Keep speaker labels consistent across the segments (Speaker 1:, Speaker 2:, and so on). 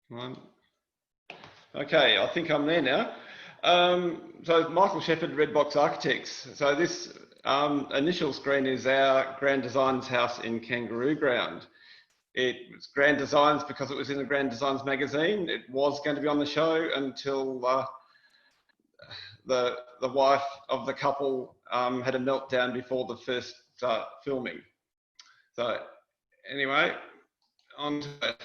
Speaker 1: One. Okay, I think I'm there now. So Michael Sheppard, Red Box Architects. So this initial screen is our Grand Designs house in Kangaroo Ground. It's Grand Designs because it was in the Grand Designs magazine. It was going to be on the show until the wife of the couple had a meltdown before the first filming. So anyway, on to it.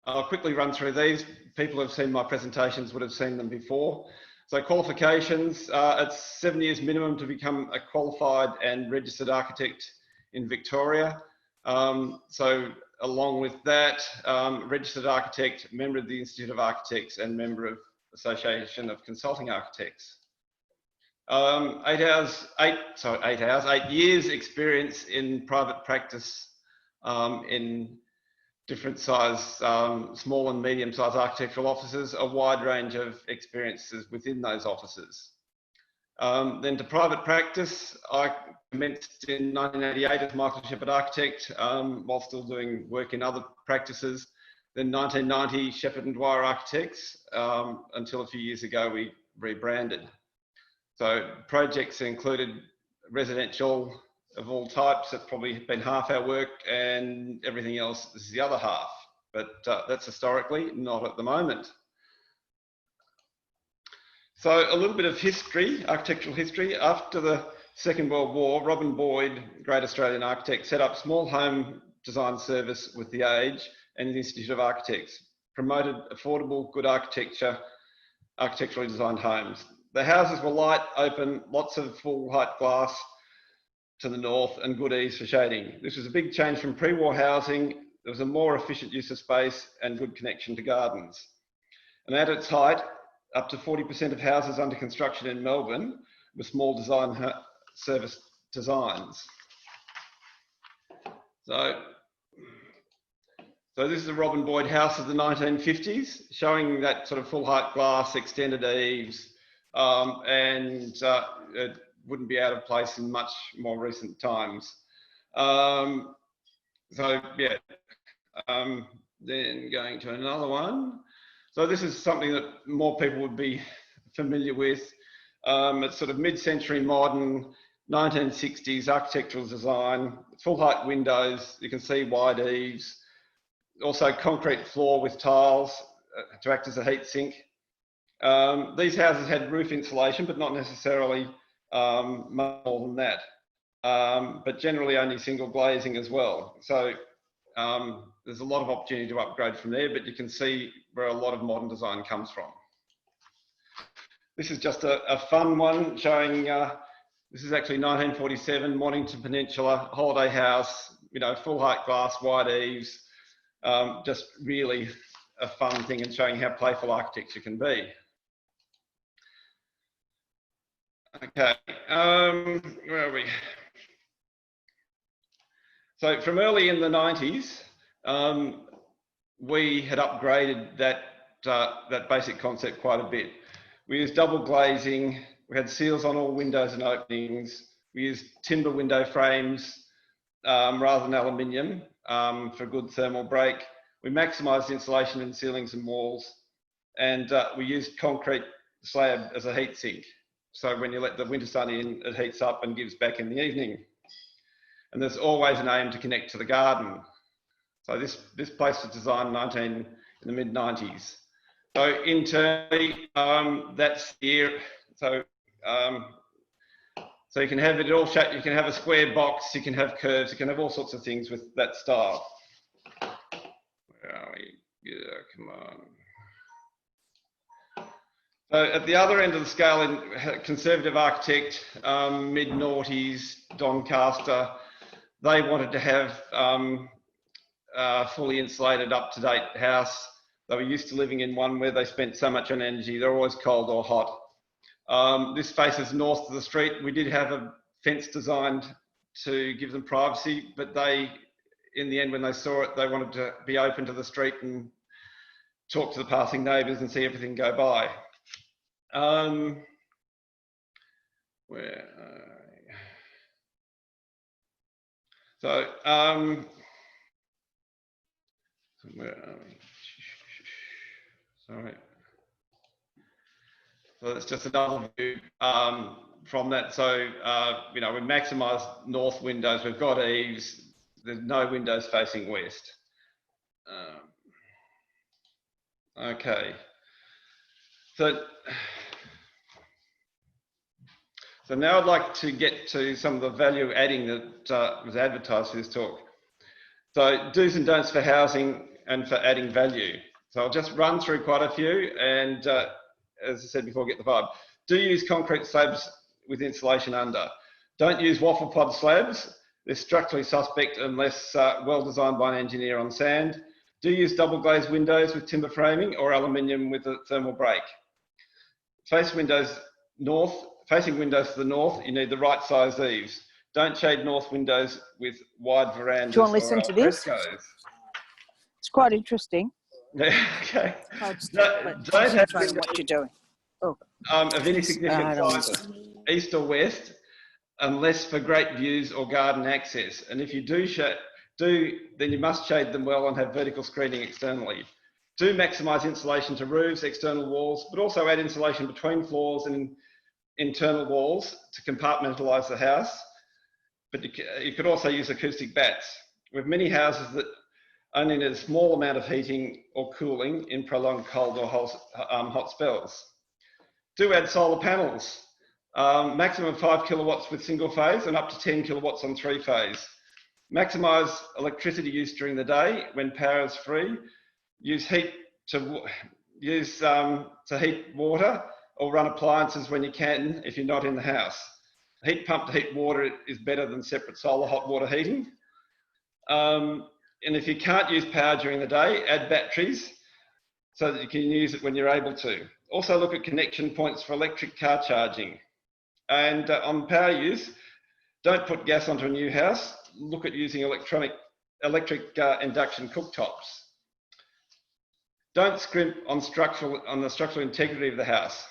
Speaker 1: I'll quickly run through these. People who have seen my presentations would have seen them before. So qualifications, it's 7 years minimum to become a qualified and registered architect in Victoria. So along with that, registered architect, member of the Institute of Architects and member of Association of Consulting Architects. 8 years experience in private practice in different size, small and medium sized architectural offices, a wide range of experiences within those offices. Then to private practice, I commenced in 1988 as Michael Sheppard Architect, while still doing work in other practices. Then 1990, Sheppard and Dwyer Architects, until a few years ago we rebranded. So projects included residential of all types. That's probably been half our work, and everything else is the other half. But that's historically, not at the moment. So a little bit of history, architectural history. After the Second World War, Robin Boyd, great Australian architect, set up small home design service with The Age and the Institute of Architects, promoted affordable, good architecture, architecturally designed homes. The houses were light, open, lots of full height glass to the north and good ease for shading. This was a big change from pre-war housing. There was a more efficient use of space and good connection to gardens. And at its height, up to 40% of houses under construction in Melbourne were small design service designs. So this is a Robin Boyd house of the 1950s, showing that sort of full height glass, extended eaves, and it wouldn't be out of place in much more recent times. Then going to another one. So this is something that more people would be familiar with. It's sort of mid-century modern, 1960s architectural design, full height windows, you can see wide eaves, also concrete floor with tiles to act as a heat sink. These houses had roof insulation, but not necessarily much more than that, but generally only single glazing as well. So there's a lot of opportunity to upgrade from there, but you can see where a lot of modern design comes from. This is just a fun one showing, this is actually 1947, Mornington Peninsula, holiday house, you know, full height glass, wide eaves, just really a fun thing and showing how playful architecture can be. Okay, where are we? So from early in the 90s, we had upgraded that basic concept quite a bit. We used double glazing, we had seals on all windows and openings, we used timber window frames rather than aluminium for good thermal break. We maximised insulation in ceilings and walls, and we used concrete slab as a heat sink. So when you let the winter sun in, it heats up and gives back in the evening. And there's always an aim to connect to the garden. So this place was designed in the mid-90s. So internally, that's here. So you can have it all shaped. You can have a square box. You can have curves. You can have all sorts of things with that style. Where are we? Yeah, come on. So at the other end of the scale, in conservative architect, mid-noughties, Doncaster, they wanted to have a fully insulated, up-to-date house. They were used to living in one where they spent so much on energy. They're always cold or hot. This faces north of the street. We did have a fence designed to give them privacy, but they, in the end, when they saw it, they wanted to be open to the street and talk to the passing neighbours and see everything go by. Where are we? Sorry. So that's just another view from that. So, you know, we maximise north windows. We've got eaves. There's no windows facing west. Okay. So now I'd like to get to some of the value adding that was advertised for this talk. So do's and don'ts for housing and for adding value. So I'll just run through quite a few and as I said before, get the vibe. Do use concrete slabs with insulation under. Don't use waffle pod slabs. They're structurally suspect unless well designed by an engineer on sand. Do use double glazed windows with timber framing or aluminium with a thermal break. Facing windows to the north, you need the right size eaves. Don't shade north windows with wide verandas.
Speaker 2: Do you want to listen to this? It's quite interesting.
Speaker 1: Yeah, okay.
Speaker 2: Don't have what you're doing. Oh.
Speaker 1: Of any significant size, east or west, unless for great views or garden access. And if you do, then you must shade them well and have vertical screening externally. Do maximise insulation to roofs, external walls, but also add insulation between floors and internal walls to compartmentalise the house. But you could also use acoustic bats. We have many houses that only need a small amount of heating or cooling in prolonged cold or hot spells. Do add solar panels, maximum 5 kilowatts with single phase and up to 10 kilowatts on 3 phase. Maximise electricity use during the day when power is free. Use heat to heat water or run appliances when you can if you're not in the house. Heat pump to heat water is better than separate solar hot water heating. And if you can't use power during the day, add batteries so that you can use it when you're able to. Also look at connection points for electric car charging. And on power use, don't put gas onto a new house. Look at using electric induction cooktops. Don't scrimp on the structural integrity of the house.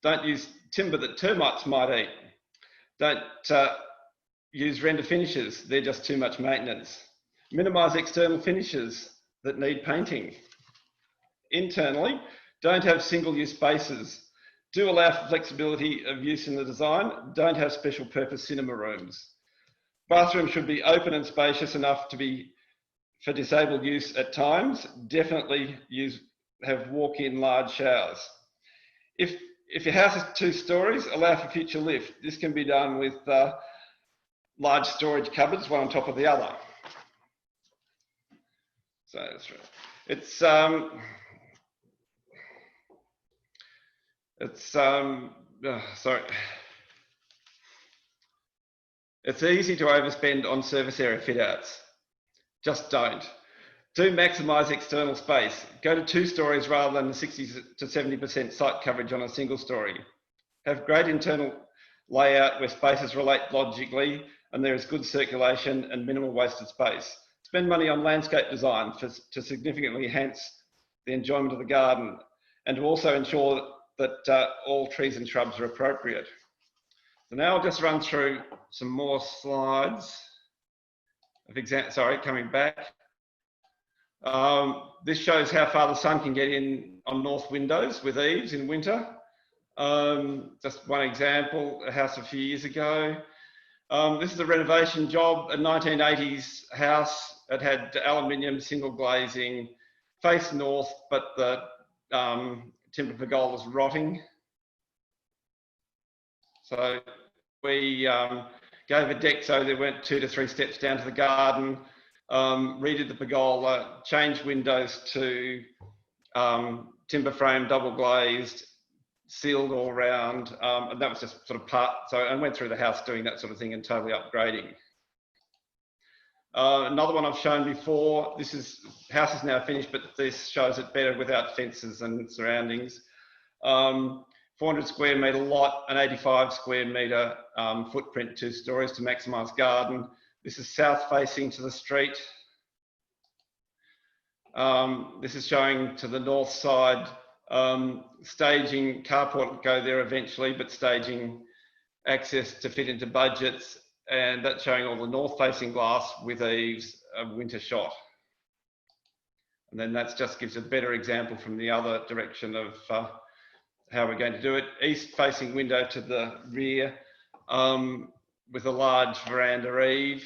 Speaker 1: Don't use timber that termites might eat. Don't use render finishes. They're just too much maintenance. Minimise external finishes that need painting. Internally, don't have single-use spaces. Do allow for flexibility of use in the design. Don't have special purpose cinema rooms. Bathrooms should be open and spacious enough to be for disabled use at times. Definitely have walk-in large showers. If your house is 2 stories, allow for future lift. This can be done with large storage cupboards, one on top of the other. So that's right. It's easy to overspend on surface area fit outs. Just don't. Do maximise external space. Go to 2 stories rather than the 60 to 70% site coverage on a single story. Have great internal layout where spaces relate logically and there is good circulation and minimal wasted space. Spend money on landscape design to significantly enhance the enjoyment of the garden and to also ensure that all trees and shrubs are appropriate. So now I'll just run through some more slides of coming back. This shows how far the sun can get in on north windows with eaves in winter. Just one example, a house a few years ago. This is a renovation job, a 1980s house. It had aluminium single glazing, faced north, but the timber pergola was rotting. So we gave a deck so there weren't 2 to 3 steps down to the garden, redid the pergola, changed windows to timber frame, double glazed, sealed all round, and that was just sort of I went through the house doing that sort of thing and totally upgrading. Another one I've shown before, house is now finished, but this shows it better without fences and surroundings. 400 square metre lot, an 85 square metre footprint, 2 stories to maximise garden. This is south facing to the street. This is showing to the north side, staging, carport go there eventually, but staging access to fit into budgets, and that's showing all the north facing glass with eaves, a winter shot. And then that just gives a better example from the other direction of how we're going to do it. East facing window to the rear with a large veranda eave,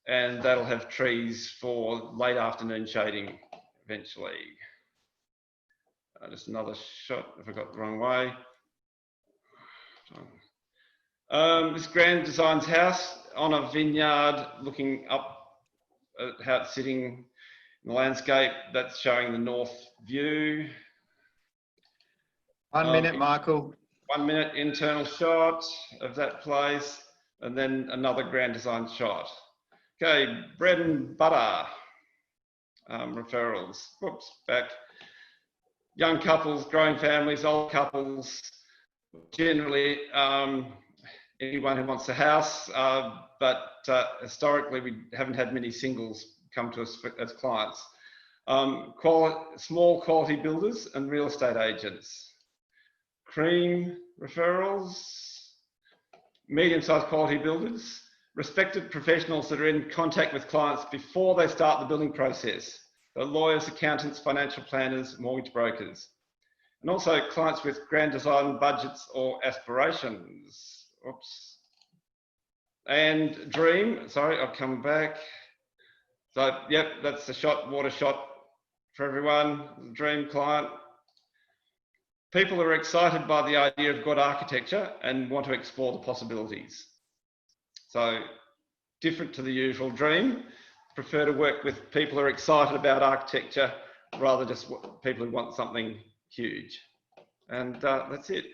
Speaker 1: and that'll have trees for late afternoon shading eventually. Just another shot if I got the wrong way. This Grand Designs house on a vineyard looking up at how it's sitting in the landscape. That's showing the north view.
Speaker 3: 1 minute, Michael.
Speaker 1: 1 minute internal shot of that place, and then another Grand Design shot. Okay, bread and butter referrals. Whoops, back. Young couples, growing families, old couples, generally anyone who wants a house, but historically we haven't had many singles come to us as clients. Small quality builders and real estate agents. Cream referrals, medium-sized quality builders, respected professionals that are in contact with clients before they start the building process. So lawyers, accountants, financial planners, mortgage brokers. And also clients with grand design budgets or aspirations. Oops. And dream, sorry, I'll come back. So, yep, that's the shot, water shot for everyone, dream client. People are excited by the idea of good architecture and want to explore the possibilities. So, different to the usual dream, prefer to work with people who are excited about architecture rather than just people who want something huge. And that's it.